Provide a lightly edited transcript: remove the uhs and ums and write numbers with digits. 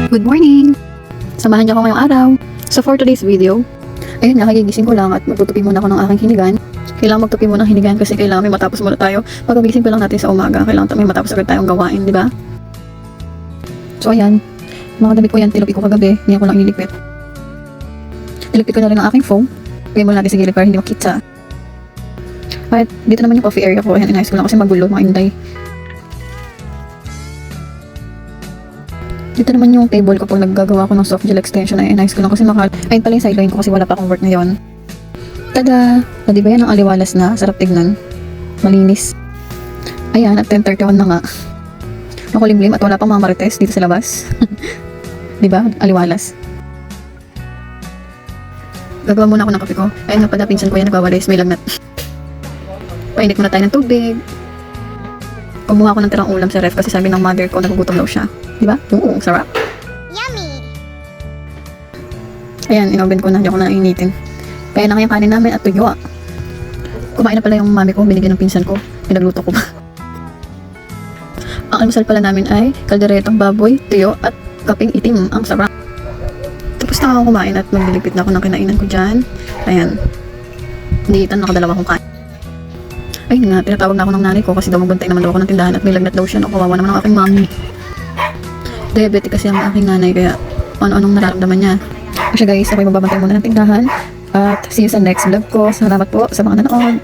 Good morning! Samahan niyo ako ngayong araw. So for today's video, ayun nga, kagigising ko lang at magtutupi muna ako ng aking hinigan. Kailangan magtupi muna ng hinigan kasi kailangan may matapos muna tayo. Pagkagising pa lang natin sa umaga, kailangan may matapos agad tayong gawain, di ba? So ayan, mga damit ko yan, tilupi ko kagabi, hindi ako lang iniligpit. Tilupi ko na rin ang aking phone. Pagay mo natin sa gilid para hindi makita. At dito naman yung coffee area ko, ayan, inayos ko lang kasi magulo, mga inday. Dito naman yung table ko pag naggagawa ko ng soft gel extension ay inayos ko lang kasi ayun pala yung sideline ko kasi wala pa akong work ngayon. Tada! O diba yan ang aliwalas na? Sarap tignan. Malinis. Ayan, at 10:31 na nga. Nakulimlim at wala pang mga marites dito sa labas. Diba? Aliwalas. Gagawa muna ako ng kape ko. Ayun nga pala, pinsan ko yan nagwawalis. May lagnat. Painit muna tayo ng tubig. Kumuha ko ng tirang ulam sa ref kasi sabi ng mother ko nagugutom daw siya. Diba? Oo, sarap. Yummy! Ayan, inoven ko na, hindi ako na initin. Kaya na yung kanin namin at tuyo. Kumain na pala yung mami ko, binigyan ng pinsan ko. Pinagluto ko pa. Ang almusal pala namin ay kalderetang baboy, tuyo at kaping itim. Ang sarap. Tapos na ako kumain at magliligpit na ako ng kinainan ko dyan. Ayan. Dito nakadalawa kong kain. Ayun nga, tinatawag na ako ng nanay ko kasi daw magbantay naman daw ako ng tindahan at may lagnat daw siya. Kawawa naman ang aking mami. Diabetic kasi ang aking nanay kaya ano-anong nararamdaman niya. Kasi guys, ako'y magbabantay muna ng tindahan at see you sa next vlog ko. Salamat po sa mga nanood.